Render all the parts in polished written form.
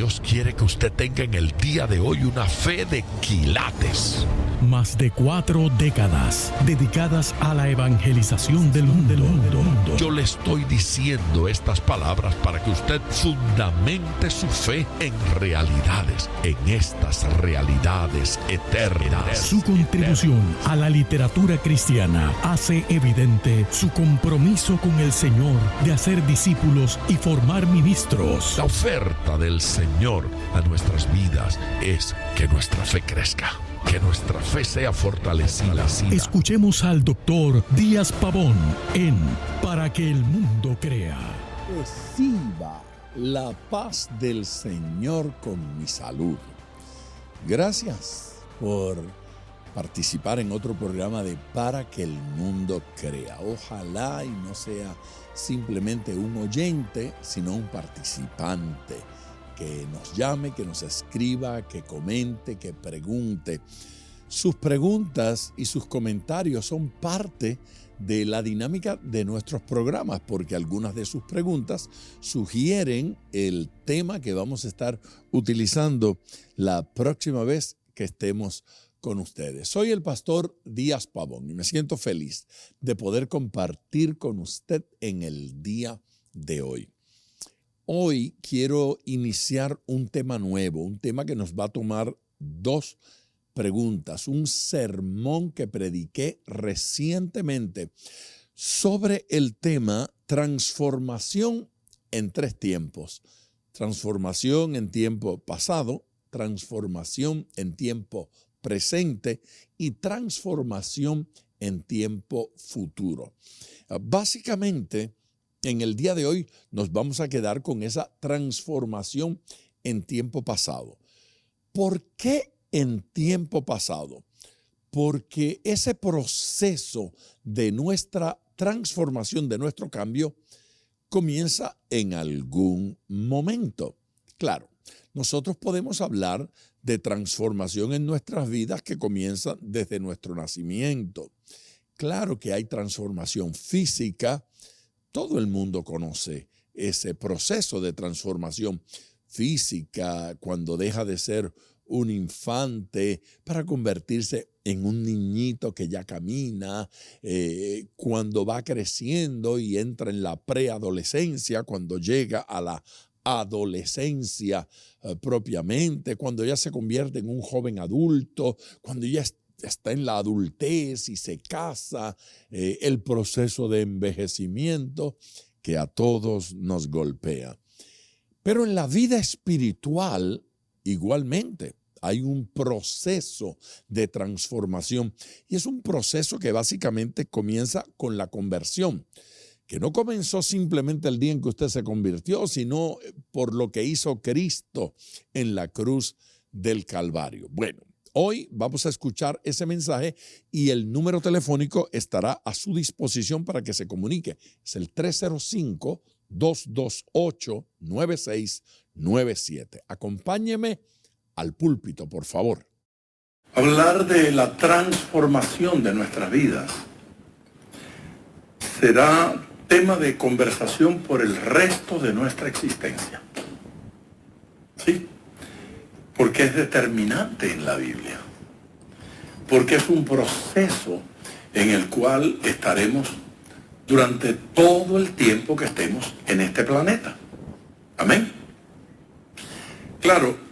Dios quiere que usted tenga en el día de hoy una fe de quilates. Más de 4 décadas dedicadas a la evangelización del mundo. Yo le estoy diciendo estas palabras para que usted fundamente su fe en realidades, en estas realidades eternas. Su contribución a la literatura cristiana hace evidente su compromiso con el Señor de hacer discípulos y formar ministros. La oferta del Señor a nuestras vidas es que nuestra fe crezca, que nuestra fe sea fortalecida. Escuchemos al doctor Díaz Pavón en Para que el mundo crea. Reciba la paz del Señor con mi salud. Gracias por participar en otro programa de Para que el mundo crea. Ojalá y no sea simplemente un oyente, sino un participante que nos llame, que nos escriba, que comente, que pregunte. Sus preguntas y sus comentarios son parte de la dinámica de nuestros programas, porque algunas de sus preguntas sugieren el tema que vamos a estar utilizando la próxima vez que estemos con ustedes. Soy el pastor Díaz Pavón y me siento feliz de poder compartir con usted en el día de hoy. Hoy quiero iniciar un tema nuevo, un tema que nos va a tomar 2 preguntas, un sermón que prediqué recientemente sobre el tema transformación en 3 tiempos. Transformación en tiempo pasado, transformación en tiempo presente y transformación en tiempo futuro. Básicamente, en el día de hoy nos vamos a quedar con esa transformación en tiempo pasado. ¿Por qué en tiempo pasado? Porque ese proceso de nuestra transformación, de nuestro cambio, comienza en algún momento. Claro, nosotros podemos hablar de transformación en nuestras vidas que comienza desde nuestro nacimiento. Claro que hay transformación física. Todo el mundo conoce ese proceso de transformación física cuando deja de ser un infante para convertirse en un niñito que ya camina, cuando va creciendo y entra en la preadolescencia, cuando llega a la adolescencia propiamente, cuando ya se convierte en un joven adulto, cuando ya está en la adultez y se casa, el proceso de envejecimiento que a todos nos golpea. Pero en la vida espiritual, igualmente, hay un proceso de transformación y es un proceso que básicamente comienza con la conversión, que no comenzó simplemente el día en que usted se convirtió, sino por lo que hizo Cristo en la cruz del Calvario. Bueno, hoy vamos a escuchar ese mensaje y el número telefónico estará a su disposición para que se comunique. Es el 305-228-9697. Acompáñeme al púlpito, por favor. Hablar de la transformación de nuestras vidas será tema de conversación por el resto de nuestra existencia. ¿Sí? Porque es determinante en la Biblia. Porque es un proceso en el cual estaremos durante todo el tiempo que estemos en este planeta. Amén. Claro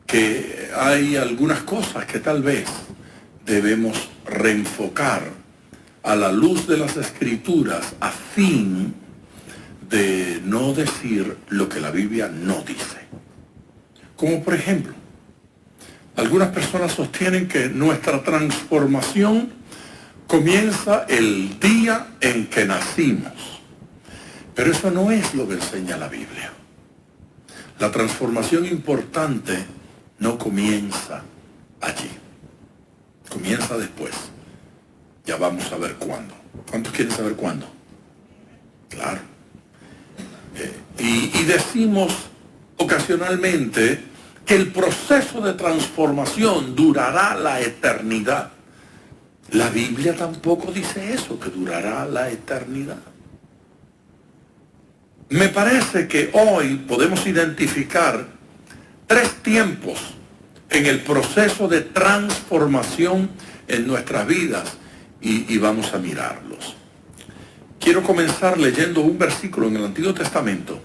que hay algunas cosas que tal vez debemos reenfocar a la luz de las Escrituras a fin de no decir lo que la Biblia no dice. Como por ejemplo, algunas personas sostienen que nuestra transformación comienza el día en que nacimos. Pero eso no es lo que enseña la Biblia. La transformación importante no comienza allí. Comienza después. Ya vamos a ver cuándo. ¿Cuántos quieren saber cuándo? Claro. Y decimos ocasionalmente que el proceso de transformación durará la eternidad. La Biblia tampoco dice eso, que durará la eternidad. Me parece que hoy podemos identificar 3 tiempos en el proceso de transformación en nuestras vidas y vamos a mirarlos. Quiero comenzar leyendo un versículo en el Antiguo Testamento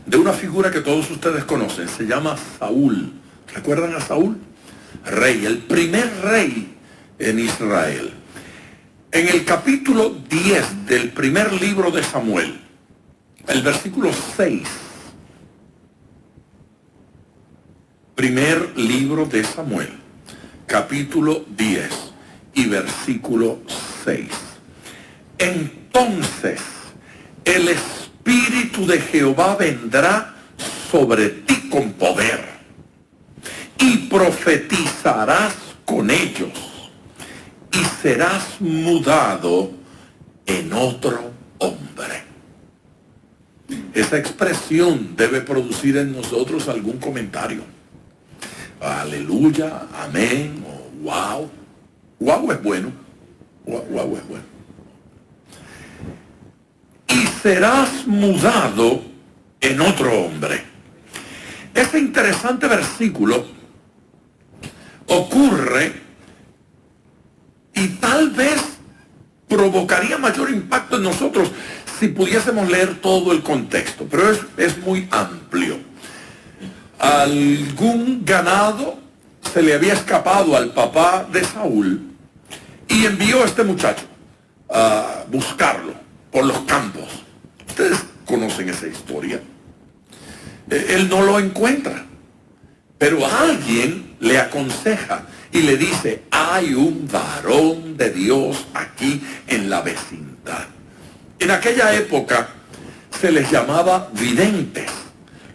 de una figura que todos ustedes conocen. Se llama Saúl. ¿Recuerdan a Saúl? Rey, el primer rey en Israel. En el capítulo 10 del primer libro de Samuel, el versículo 6. Primer libro de Samuel, capítulo 10 y versículo 6. Entonces el Espíritu de Jehová vendrá sobre ti con poder y profetizarás con ellos y serás mudado en otro hombre. Esa expresión debe producir en nosotros algún comentario. Aleluya, amén, o wow. Wow es bueno. Wow es bueno. Y serás mudado en otro hombre. Este interesante versículo ocurre y tal vez provocaría mayor impacto en nosotros si pudiésemos leer todo el contexto, pero es muy amplio. Algún ganado se le había escapado al papá de Saúl y envió a este muchacho a buscarlo por los campos. Ustedes conocen esa historia. Él no lo encuentra, pero alguien le aconseja y le dice: hay un varón de Dios aquí en la vecindad. En aquella época se les llamaba videntes,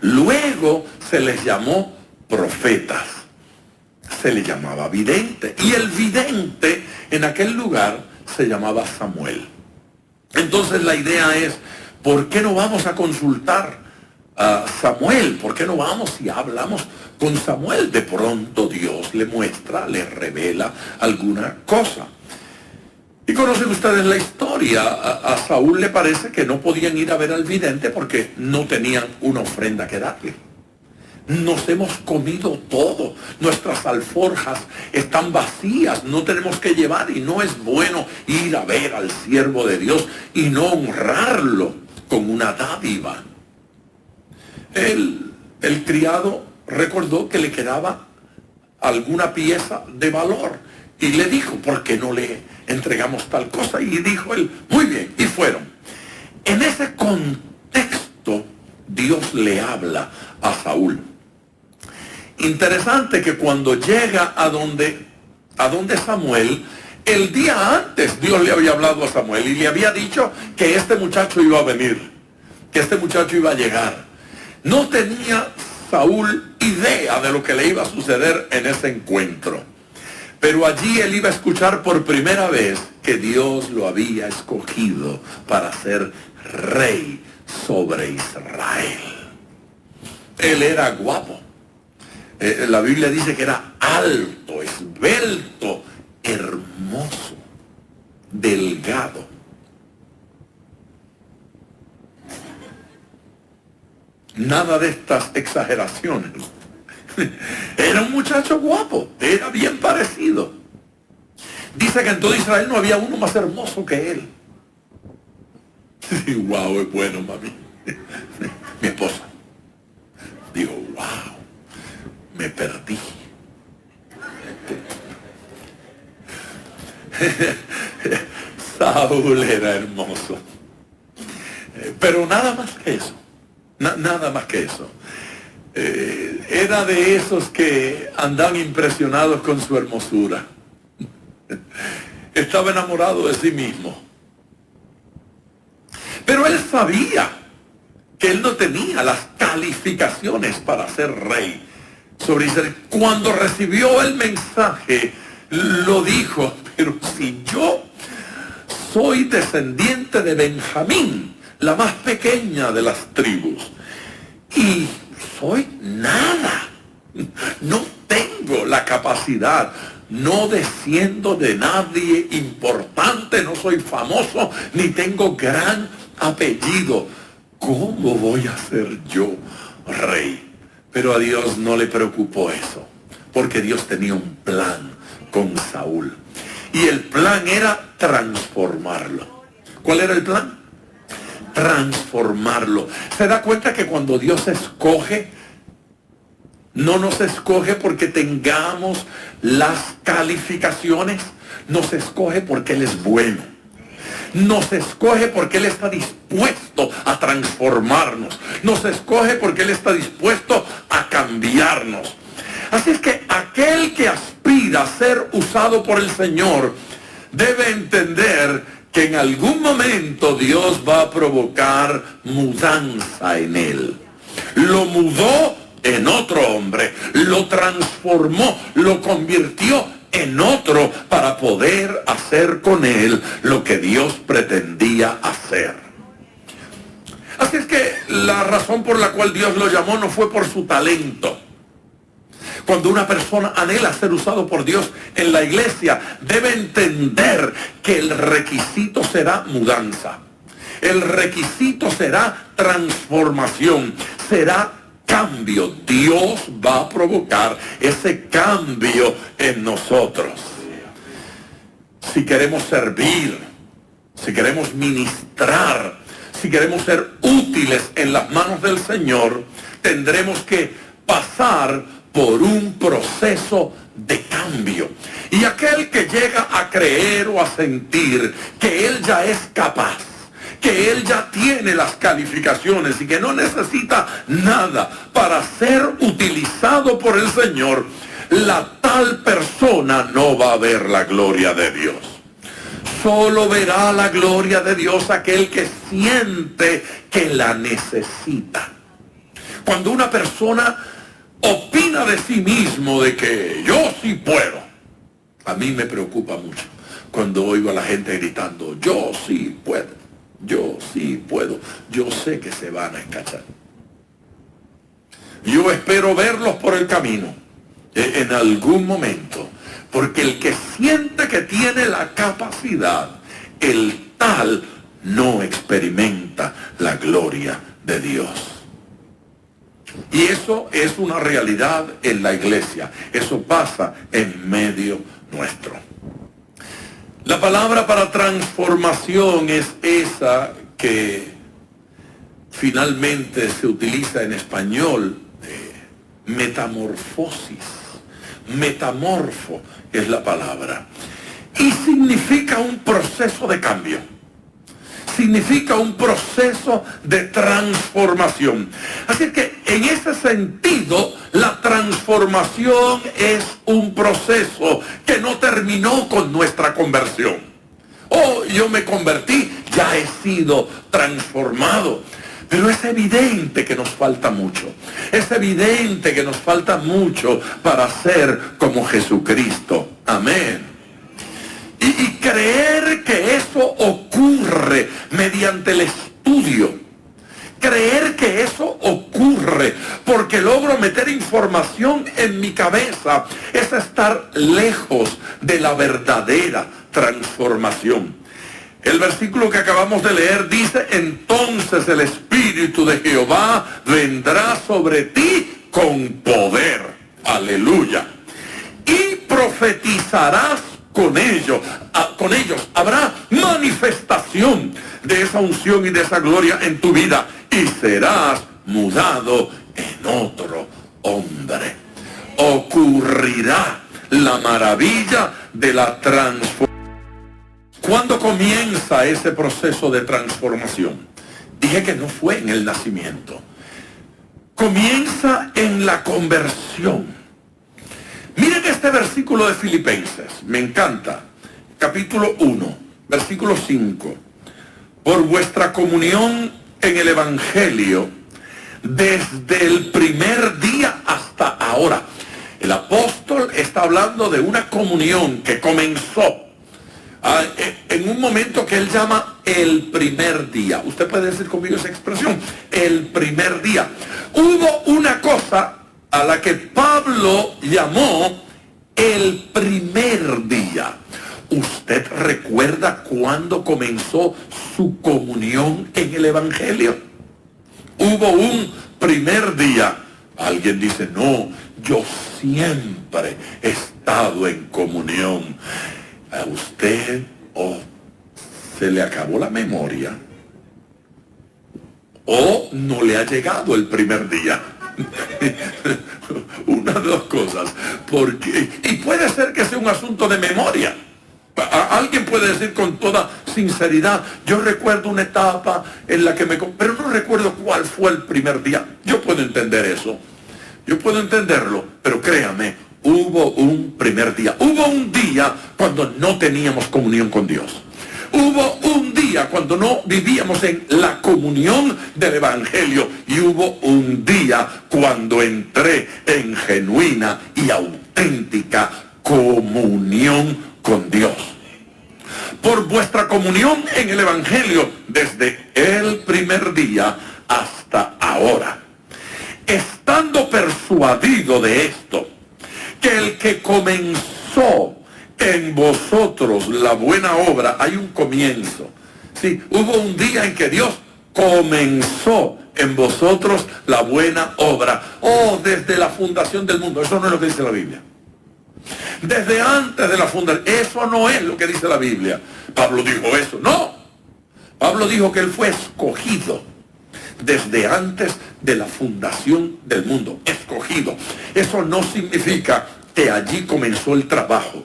luego se les llamó profetas, se les llamaba vidente, y el vidente en aquel lugar se llamaba Samuel. Entonces la idea es: ¿por qué no vamos a consultar a Samuel? ¿Por qué no vamos y hablamos con Samuel? De pronto Dios le muestra, le revela alguna cosa. Y conocen ustedes la historia. A Saúl le parece que no podían ir a ver al vidente porque no tenían una ofrenda que darle. Nos hemos comido todo, nuestras alforjas están vacías, no tenemos que llevar, y no es bueno ir a ver al siervo de Dios y no honrarlo con una dádiva. El criado recordó que le quedaba alguna pieza de valor y le dijo: ¿por qué no le entregamos tal cosa? Y dijo él: muy bien, y fueron. En ese contexto Dios le habla a Saúl. Interesante que cuando llega a donde Samuel, el día antes Dios le había hablado a Samuel y le había dicho que este muchacho iba a venir, que este muchacho iba a llegar. No tenía Saúl idea de lo que le iba a suceder en ese encuentro, pero allí él iba a escuchar por primera vez que Dios lo había escogido para ser rey sobre Israel. Él era guapo. La Biblia dice que era alto, esbelto, hermoso, delgado. Nada de estas exageraciones. Era un muchacho guapo, era bien parecido. Dice que en todo Israel no había uno más hermoso que él. Wow, es bueno, mami. Mi esposa dijo: wow, me perdí. Saúl era hermoso, pero nada más que eso. Nada más que eso. Era de esos que andaban impresionados con su hermosura. Estaba enamorado de sí mismo. Pero él sabía que él no tenía las calificaciones para ser rey sobre Israel. Cuando recibió el mensaje, lo dijo: pero si yo soy descendiente de Benjamín, la más pequeña de las tribus, y soy nada, no tengo la capacidad, no desciendo de nadie importante, no soy famoso, ni tengo gran apellido, ¿cómo voy a ser yo rey? Pero a Dios no le preocupó eso, porque Dios tenía un plan con Saúl. Y el plan era transformarlo. ¿Cuál era el plan? Transformarlo. ¿Se da cuenta que cuando Dios escoge, no nos escoge porque tengamos las calificaciones? Nos escoge porque Él es bueno. Nos escoge porque Él está dispuesto a transformarnos. Nos escoge porque Él está dispuesto a cambiarnos. Así es que aquel que aspira a ser usado por el Señor debe entender que en algún momento Dios va a provocar mudanza en él. Lo mudó en otro hombre, lo transformó, lo convirtió en otro para poder hacer con él lo que Dios pretendía hacer. Así es que la razón por la cual Dios lo llamó no fue por su talento. Cuando una persona anhela ser usado por Dios en la iglesia, debe entender que el requisito será mudanza. El requisito será transformación, será cambio. Dios va a provocar ese cambio en nosotros. Si queremos servir, si queremos ministrar, si queremos ser útiles en las manos del Señor, tendremos que pasar por un proceso de cambio. Y aquel que llega a creer o a sentir que él ya es capaz, que él ya tiene las calificaciones y que no necesita nada para ser utilizado por el Señor, la tal persona no va a ver la gloria de Dios. Solo verá la gloria de Dios aquel que siente que la necesita. Cuando una persona opina de sí mismo de que yo sí puedo, a mí me preocupa mucho cuando oigo a la gente gritando, yo sí puedo, yo sí puedo. Yo sé que se van a escachar. Yo espero verlos por el camino en algún momento, porque el que siente que tiene la capacidad, el tal no experimenta la gloria de Dios. Y eso es una realidad en la iglesia. Eso pasa en medio nuestro. La palabra para transformación es esa que finalmente se utiliza en español, metamorfosis. Metamorfo es la palabra. Y significa un proceso de cambio. Significa un proceso de transformación. Así que en ese sentido, la transformación es un proceso que no terminó con nuestra conversión. Oh, yo me convertí, ya he sido transformado. Pero es evidente que nos falta mucho. Es evidente que nos falta mucho para ser como Jesucristo. Amén. Y creer que eso ocurre mediante el estudio. Creer que eso ocurre porque logro meter información en mi cabeza es estar lejos de la verdadera transformación. El versículo que acabamos de leer dice, entonces el Espíritu de Jehová vendrá sobre ti con poder. Aleluya. Y profetizarás con ellos habrá manifestación de esa unción y de esa gloria en tu vida y serás mudado en otro hombre. Ocurrirá la maravilla de la transformación. ¿Cuándo comienza ese proceso de transformación? Dije que no fue en el nacimiento. Comienza en la conversión. Miren este versículo de Filipenses, me encanta. Capítulo 1, versículo 5. Por vuestra comunión en el Evangelio, desde el primer día hasta ahora. El apóstol está hablando de una comunión que comenzó en un momento que él llama el primer día. Usted puede decir conmigo esa expresión, el primer día. Hubo una cosa a la que Pablo llamó el primer día. ¿Usted recuerda cuándo comenzó su comunión en el Evangelio? Hubo un primer día Alguien dice, no, yo siempre he estado en comunión. A usted o se le acabó la memoria o no le ha llegado el primer día. Una de dos cosas. Y puede ser que sea un asunto de memoria. Alguien puede decir con toda sinceridad, yo recuerdo una etapa en la que pero no recuerdo cuál fue el primer día. Yo puedo entender eso. Yo puedo entenderlo, pero créame, hubo un primer día. Hubo un día cuando no teníamos comunión con Dios. Hubo un día cuando no vivíamos en la comunión del Evangelio. Y hubo un día cuando entré en genuina y auténtica comunión con Dios. Por vuestra comunión en el Evangelio desde el primer día hasta ahora. Estando persuadido de esto, que el que comenzó en vosotros la buena obra, hay un comienzo. Sí, hubo un día en que Dios comenzó en vosotros la buena obra. Oh, desde la fundación del mundo. Eso no es lo que dice la Biblia. Desde antes de la fundación. Eso no es lo que dice la Biblia. Pablo dijo eso. No. Pablo dijo que él fue escogido desde antes de la fundación del mundo. Escogido. Eso no significa que allí comenzó el trabajo.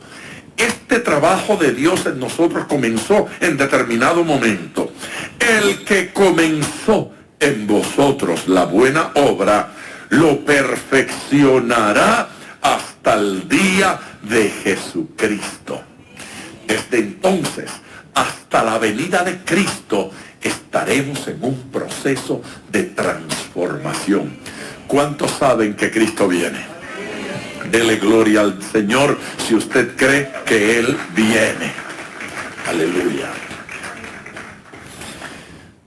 Este trabajo de Dios en nosotros comenzó en determinado momento. El que comenzó en vosotros la buena obra, lo perfeccionará hasta el día de Jesucristo. Desde entonces hasta la venida de Cristo estaremos en un proceso de transformación. ¿Cuántos saben que Cristo viene? Dele gloria al Señor si usted cree que Él viene. Aleluya.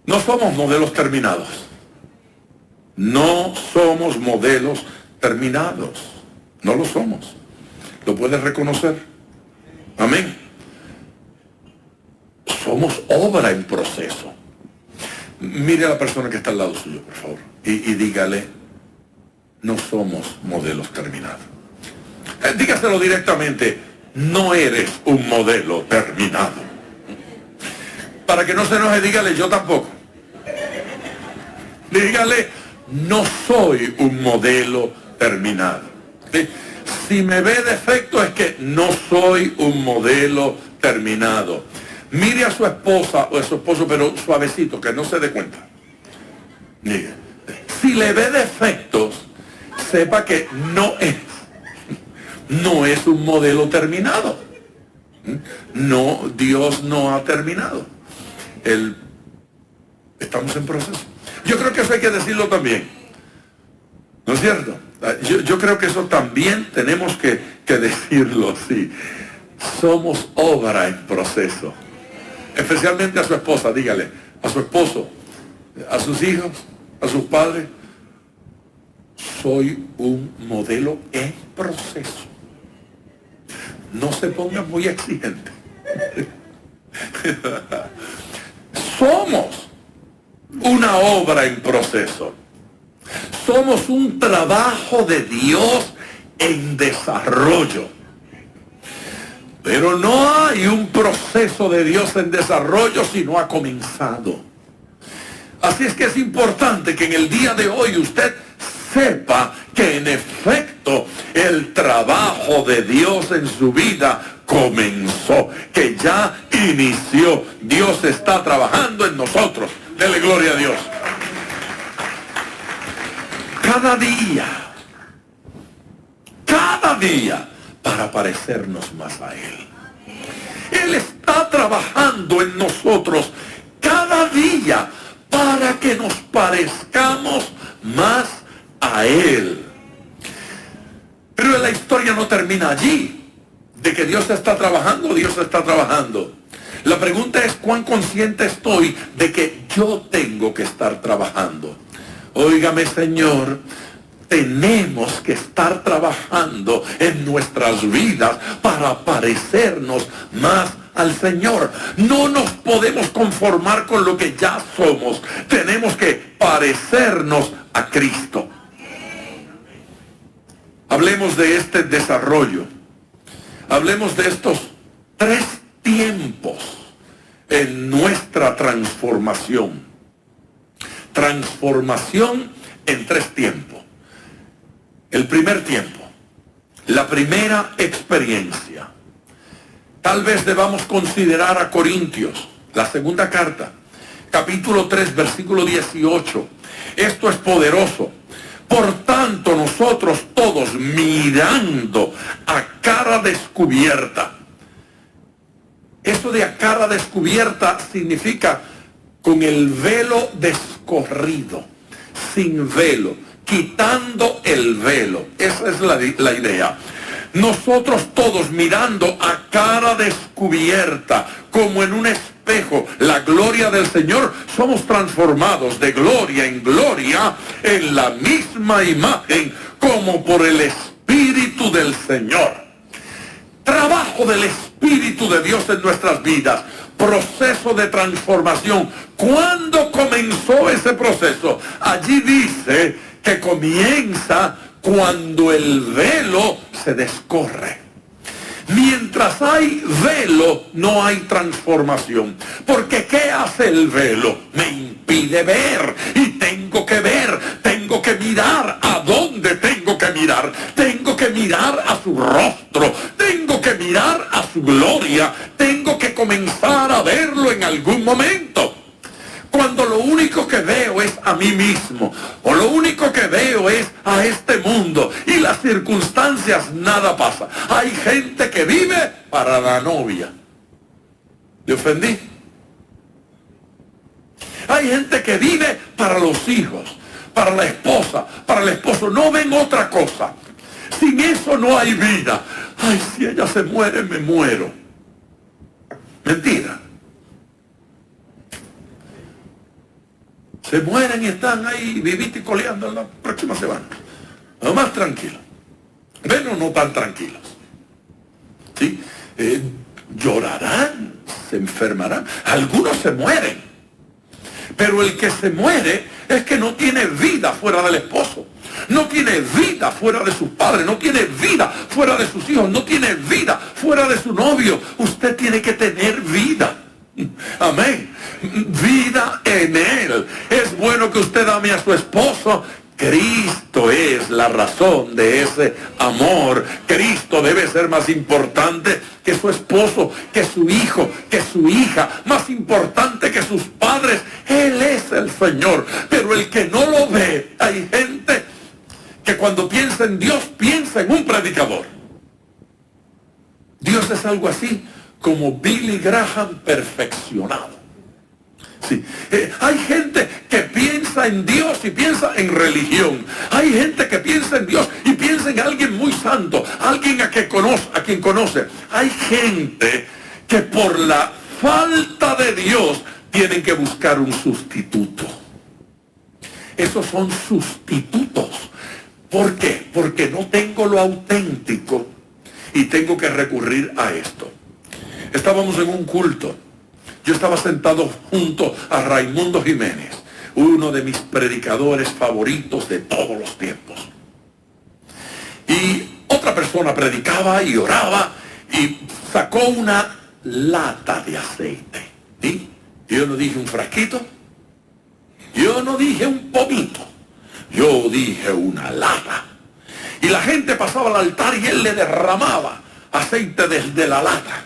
No somos modelos terminados. No somos modelos terminados. No lo somos. ¿Lo puedes reconocer? Amén. Somos obra en proceso. Mire a la persona que está al lado suyo, por favor, y dígale, no somos modelos terminados. Dígaselo directamente, no eres un modelo terminado. Para que no se enoje, dígale, yo tampoco. Dígale, no soy un modelo terminado. ¿Sí? Si me ve defecto es que no soy un modelo terminado. Mire a su esposa o a su esposo, pero suavecito, que no se dé cuenta. Mire, si le ve defectos, sepa que no es un modelo terminado. No, Dios no ha terminado. Estamos en proceso. Yo creo que eso hay que decirlo también. ¿No es cierto? Yo creo que eso también tenemos que decirlo, sí. Somos obra en proceso. Especialmente a su esposa, dígale, a su esposo, a sus hijos, a sus padres. Soy un modelo en proceso. No se ponga muy exigente. Somos una obra en proceso. Somos un trabajo de Dios en desarrollo. Pero no hay un proceso de Dios en desarrollo si no ha comenzado. Así es que es importante que en el día de hoy usted sepa que en efecto el trabajo de Dios en su vida comenzó, que ya inició. Dios está trabajando en nosotros. Dele gloria a Dios. Cada día, para parecernos más a Él. Él está trabajando en nosotros cada día para que nos parezcamos más a Él. Pero la historia no termina allí. De que Dios está trabajando, Dios está trabajando. La pregunta es cuán consciente estoy de que yo tengo que estar trabajando. Óigame, Señor, tenemos que estar trabajando en nuestras vidas para parecernos más al Señor. No nos podemos conformar con lo que ya somos. Tenemos que parecernos a Cristo. hablemos de este desarrollo. Hablemos de estos 3 tiempos en nuestra transformación. Transformación en 3 tiempos. El primer tiempo, la primera experiencia. Tal vez debamos considerar a Corintios, la segunda carta, capítulo 3, versículo 18. Esto es poderoso. Por tanto, nosotros todos, mirando a cara descubierta. Eso de a cara descubierta significa con el velo descorrido, sin velo, quitando el velo. Esa es la idea. Nosotros todos mirando a cara descubierta, como en un espejo, la gloria del Señor, somos transformados de gloria en gloria en la misma imagen, como por el Espíritu del Señor. Trabajo del Espíritu de Dios en nuestras vidas, proceso de transformación. ¿Cuándo comenzó ese proceso? Allí dice que comienza cuando el velo se descorre. Mientras hay velo, no hay transformación. Porque ¿qué hace el velo? Me impide ver. Y tengo que ver, tengo que mirar. ¿A dónde tengo que mirar? Tengo que mirar a su rostro. Tengo que mirar a su gloria. Tengo que comenzar a verlo en algún momento. Cuando lo único que veo es a mí mismo, o lo único que veo es a este mundo, y las circunstancias, nada pasa. Hay gente que vive para la novia. ¿Le ofendí? Hay gente que vive para los hijos, para la esposa, para el esposo. No ven otra cosa. Sin eso no hay vida. Ay, si ella se muere, me muero. Mentira. Se mueren y están ahí vivito y coleando en la próxima semana. No más tranquilos. Bueno, no tan tranquilos. ¿Sí? Llorarán, se enfermarán. Algunos se mueren. Pero el que se muere es que no tiene vida fuera del esposo. No tiene vida fuera de sus padres. No tiene vida fuera de sus hijos. No tiene vida fuera de su novio. Usted tiene que tener vida. Amén. Vida en Él. Es bueno que usted ame a su esposo. Cristo es la razón de ese amor. Cristo debe ser más importante que su esposo, que su hijo, que su hija, más importante que sus padres. Él es el Señor. Pero el que no lo ve, hay gente que cuando piensa en Dios, piensa en un predicador. Dios es algo así como Billy Graham perfeccionado. Sí. Hay gente que piensa en Dios y piensa en religión. Hay gente que piensa en Dios y piensa en alguien muy santo, alguien a quien conoce. Hay gente que por la falta de Dios tienen que buscar un sustituto. Esos son sustitutos. ¿Por qué? Porque no tengo lo auténtico y tengo que recurrir a esto. Estábamos en un culto. Yo estaba sentado junto a Raimundo Jiménez, uno de mis predicadores favoritos de todos los tiempos. Y otra persona predicaba y oraba y sacó una lata de aceite. ¿Sí? Yo no dije un frasquito, yo no dije un pomito, yo dije una lata. Y la gente pasaba al altar y él le derramaba aceite desde la lata.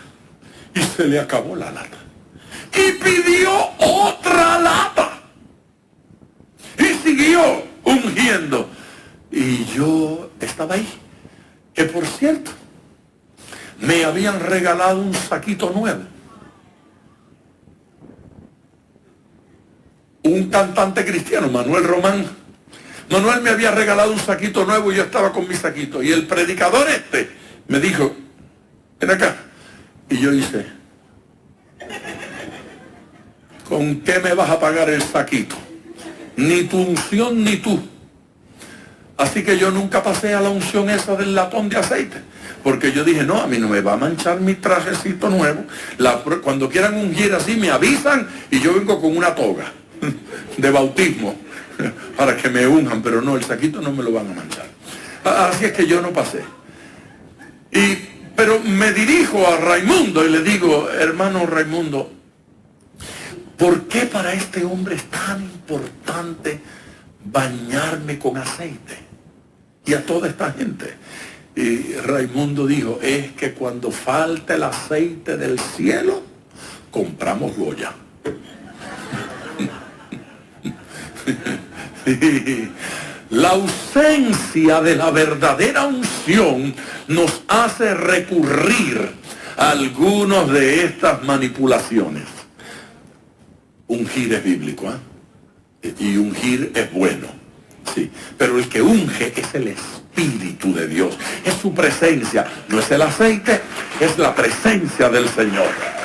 Y se le acabó la lata. Y pidió otra lata. Y siguió ungiendo. Y yo estaba ahí. Que por cierto, me habían regalado un saquito nuevo. Un cantante cristiano, Manuel Román. Manuel me había regalado un saquito nuevo y yo estaba con mi saquito. Y el predicador me dijo, ven acá. Y yo hice, ¿con qué me vas a pagar el saquito? Ni tu unción ni tú. Así que yo nunca pasé a la unción esa del latón de aceite. Porque yo dije, no, a mí no me va a manchar mi trajecito nuevo. Cuando quieran ungir así me avisan y yo vengo con una toga de bautismo para que me unjan. Pero no, el saquito no me lo van a manchar. Así es que yo no pasé. Pero me dirijo a Raimundo y le digo, hermano Raimundo, ¿por qué para este hombre es tan importante bañarme con aceite? Y a toda esta gente. Y Raimundo dijo, es que cuando falta el aceite del cielo, compramos Goya. La ausencia de la verdadera unción nos hace recurrir a algunas de estas manipulaciones. Ungir es bíblico, y ungir es bueno, sí, pero el que unge es el Espíritu de Dios, es su presencia, no es el aceite, es la presencia del Señor.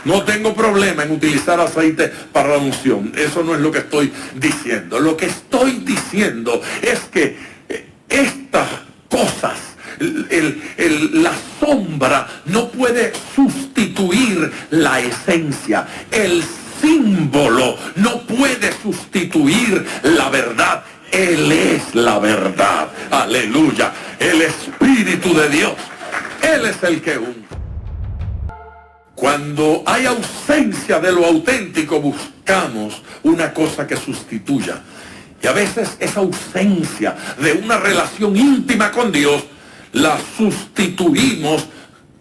No tengo problema en utilizar aceite para la unción. Eso no es lo que estoy diciendo. Lo que estoy diciendo es que estas cosas, la sombra no puede sustituir la esencia. El símbolo no puede sustituir la verdad. Él es la verdad. Aleluya. El Espíritu de Dios. Él es el que unge. Cuando hay ausencia de lo auténtico, buscamos una cosa que sustituya. Y a veces esa ausencia de una relación íntima con Dios la sustituimos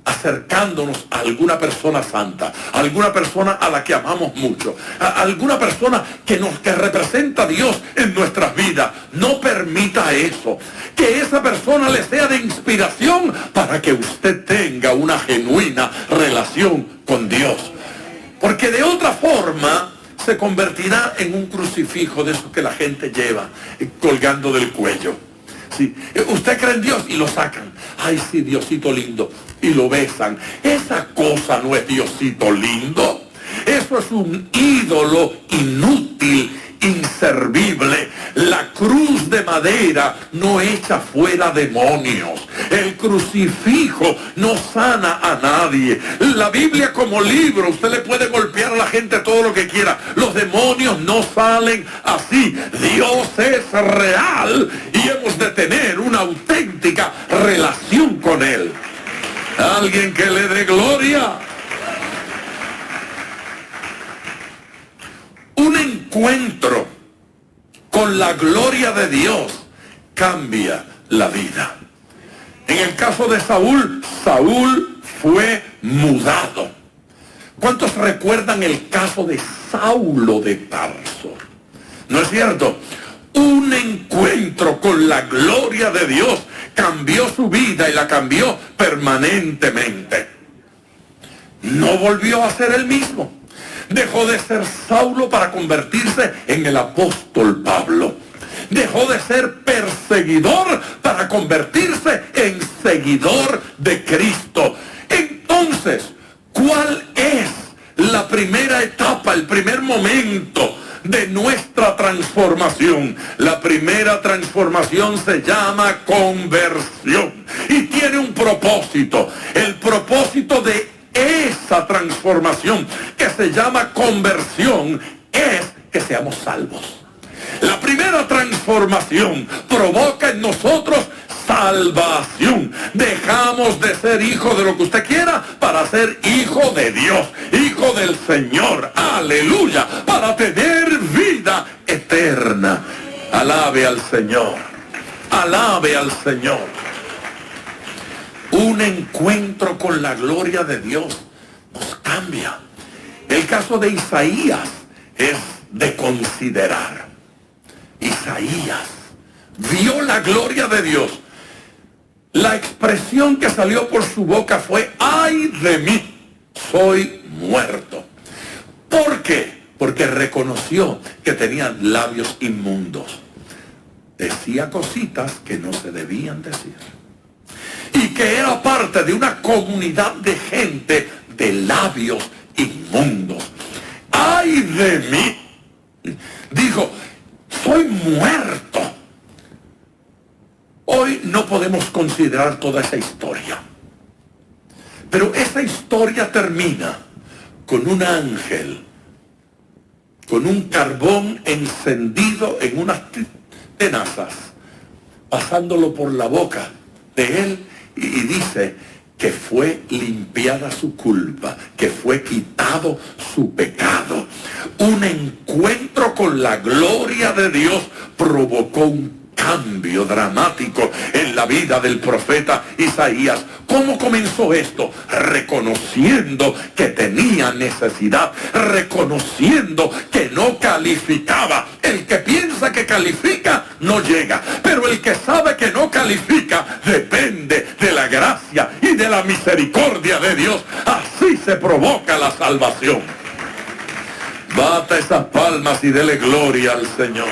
acercándonos a alguna persona santa, a alguna persona a la que amamos mucho, a alguna persona que representa a Dios en nuestras vidas. No permita eso. Que esa persona le sea de inspiración para que usted tenga una genuina relación con Dios. Porque de otra forma se convertirá en un crucifijo de esos que la gente lleva colgando del cuello. Sí. Usted cree en Dios y lo sacan. Ay, sí, Diosito lindo. Y lo besan. Esa cosa no es Diosito lindo. Eso es un ídolo inútil, inservible. La cruz de madera no echa fuera demonios. El crucifijo no sana a nadie. La Biblia como libro, usted le puede golpear a la gente todo lo que quiera. Los demonios no salen así. Dios es real y hemos de tener una auténtica relación con Él. Alguien que le dé gloria. Un encuentro con la gloria de Dios cambia la vida. En el caso de Saúl, Saúl fue mudado. ¿Cuántos recuerdan el caso de Saulo de Tarso? ¿No es cierto? Un encuentro con la gloria de Dios cambió su vida y la cambió permanentemente. No volvió a ser el mismo. Dejó de ser Saulo para convertirse en el apóstol Pablo. Dejó de ser perseguidor para convertirse en seguidor de Cristo. Entonces, ¿cuál es la primera etapa, el primer momento de nuestra transformación? La primera transformación se llama conversión y tiene un propósito. El propósito de esa transformación que se llama conversión es que seamos salvos. La primera transformación provoca en nosotros salvación. Dejamos de ser hijo de lo que usted quiera para ser hijo de Dios, hijo del Señor. Aleluya, para tener vida eterna. Alabe al Señor. Alabe al Señor. Un encuentro con la gloria de Dios nos cambia. El caso de Isaías es de considerar. Isaías vio la gloria de Dios. La expresión que salió por su boca fue: ¡ay de mí! Soy muerto. ¿Por qué? Porque reconoció que tenía labios inmundos. Decía cositas que no se debían decir. Y que era parte de una comunidad de gente de labios inmundos. ¡Ay de mí! Dijo: soy muerto. Hoy no podemos considerar toda esa historia. Pero esa historia termina con un ángel, con un carbón encendido en unas tenazas, pasándolo por la boca de él y dice que fue limpiada su culpa, que fue quitado su pecado. Un encuentro con la gloria de Dios provocó un cambio dramático en la vida del profeta Isaías. ¿Cómo comenzó esto? Reconociendo que tenía necesidad, reconociendo que no calificaba. El que piensa que califica no llega, pero el que sabe que no califica depende de la gracia y de la misericordia de Dios. Así se provoca la salvación. Bata esas palmas y dele gloria al Señor.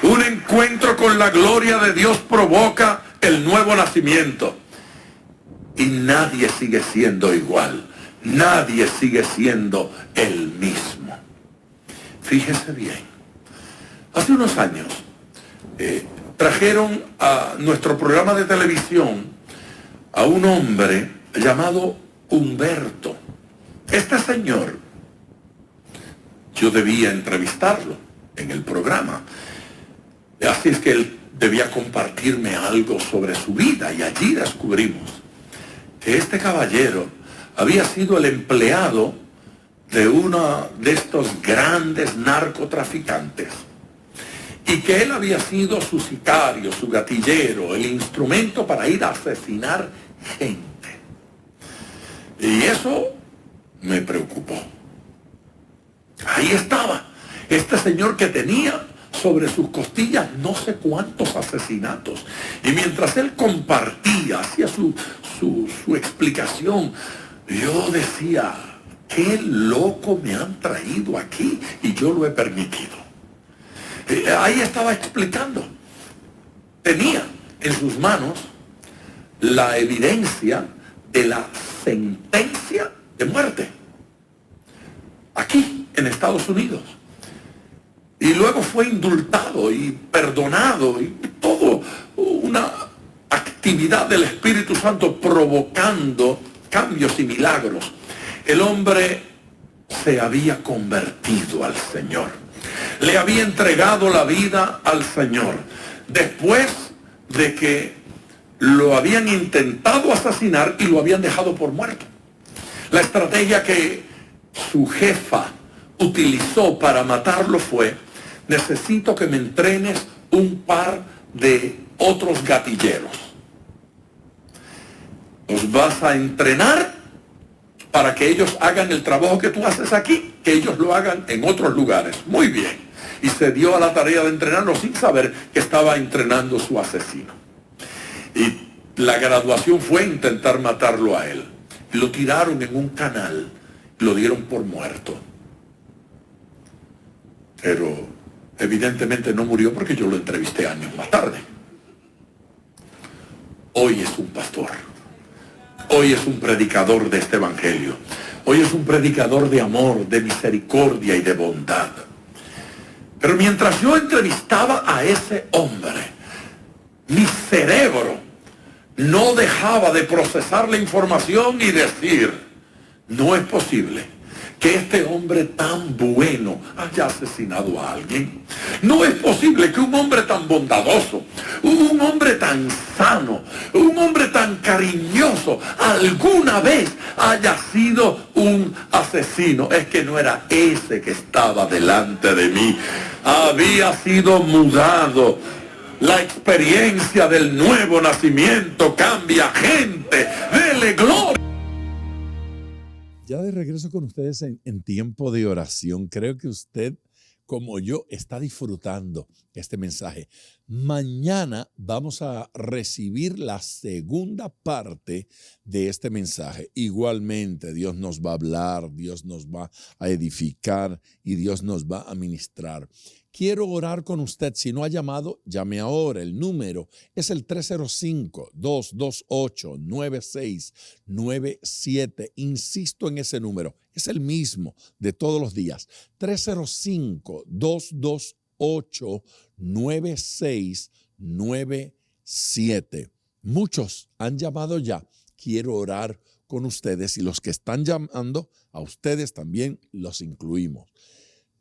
Un encuentro con la gloria de Dios provoca el nuevo nacimiento. Y nadie sigue siendo igual. Nadie sigue siendo el mismo. Fíjese bien. Hace unos años trajeron a nuestro programa de televisión a un hombre llamado Humberto. Este señor, yo debía entrevistarlo en el programa. Así es que él debía compartirme algo sobre su vida, y allí descubrimos que este caballero había sido el empleado de uno de estos grandes narcotraficantes y que él había sido su sicario, su gatillero, el instrumento para ir a asesinar gente. Y eso me preocupó. Ahí estaba este señor que tenía sobre sus costillas no sé cuántos asesinatos. Y mientras él compartía, hacía su explicación, yo decía, qué loco me han traído aquí y yo lo he permitido. Ahí estaba explicando. Tenía en sus manos la evidencia de la sentencia de muerte. Aquí, en Estados Unidos. Y luego fue indultado y perdonado y todo una actividad del Espíritu Santo provocando cambios y milagros. El hombre se había convertido al Señor. Le había entregado la vida al Señor. Después de que lo habían intentado asesinar y lo habían dejado por muerto. La estrategia que su jefa utilizó para matarlo fue: necesito que me entrenes un par de otros gatilleros. Los vas a entrenar para que ellos hagan el trabajo que tú haces aquí, que ellos lo hagan en otros lugares. Muy bien. Y se dio a la tarea de entrenarlo sin saber que estaba entrenando su asesino. Y la graduación fue intentar matarlo a él. Y lo tiraron en un canal y lo dieron por muerto. Pero evidentemente no murió porque yo lo entrevisté años más tarde. Hoy es un pastor. Hoy es un predicador de este evangelio. Hoy es un predicador de amor, de misericordia y de bondad. Pero mientras yo entrevistaba a ese hombre, mi cerebro no dejaba de procesar la información y decir, no es posible que este hombre tan bueno haya asesinado a alguien. No es posible que un hombre tan bondadoso, un hombre tan sano, un hombre tan cariñoso, alguna vez haya sido un asesino. Es que no era ese que estaba delante de mí. Había sido mudado. La experiencia del nuevo nacimiento cambia gente. Dele gloria. Ya de regreso con ustedes en tiempo de oración. Creo que usted, como yo, está disfrutando este mensaje. Mañana vamos a recibir la segunda parte de este mensaje. Igualmente, Dios nos va a hablar, Dios nos va a edificar y Dios nos va a ministrar. Quiero orar con usted. Si no ha llamado, llame ahora. El número es el 305-228-9697. Insisto en ese número. Es el mismo de todos los días. 305-228-9697. Muchos han llamado ya. Quiero orar con ustedes y los que están llamando, a ustedes también los incluimos.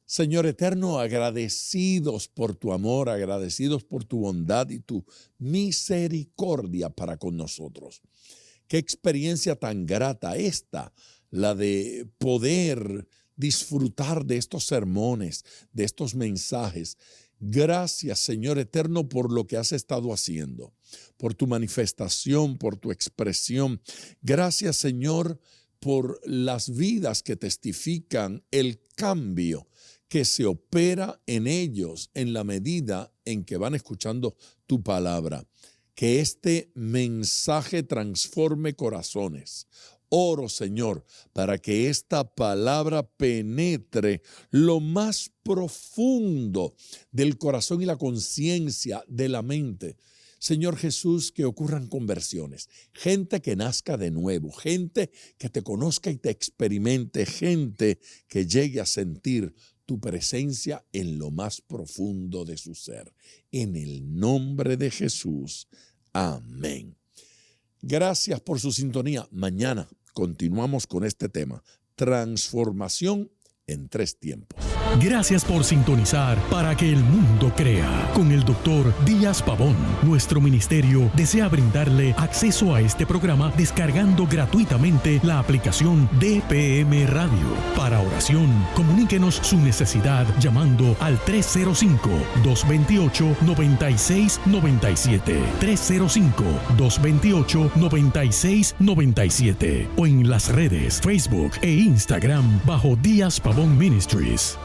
Señor eterno, agradecidos por tu amor, agradecidos por tu bondad y tu misericordia para con nosotros. Qué experiencia tan grata esta, la de poder disfrutar de estos sermones, de estos mensajes. Gracias, Señor eterno, por lo que has estado haciendo, por tu manifestación, por tu expresión. Gracias, Señor, por las vidas que testifican el cambio que se opera en ellos en la medida en que van escuchando tu palabra. Que este mensaje transforme corazones. Oro, Señor, para que esta palabra penetre lo más profundo del corazón y la conciencia de la mente. Señor Jesús, que ocurran conversiones, gente que nazca de nuevo, gente que te conozca y te experimente, gente que llegue a sentir tu presencia en lo más profundo de su ser. En el nombre de Jesús. Amén. Gracias por su sintonía. Mañana continuamos con este tema, transformación en 3 tiempos. Gracias por sintonizar Para que el Mundo Crea con el Dr. Díaz Pavón. Nuestro ministerio desea brindarle acceso a este programa descargando gratuitamente la aplicación DPM Radio. Para oración, comuníquenos su necesidad llamando al 305-228-9697, 305-228-9697 o en las redes Facebook e Instagram bajo Díaz Pavón Ministries.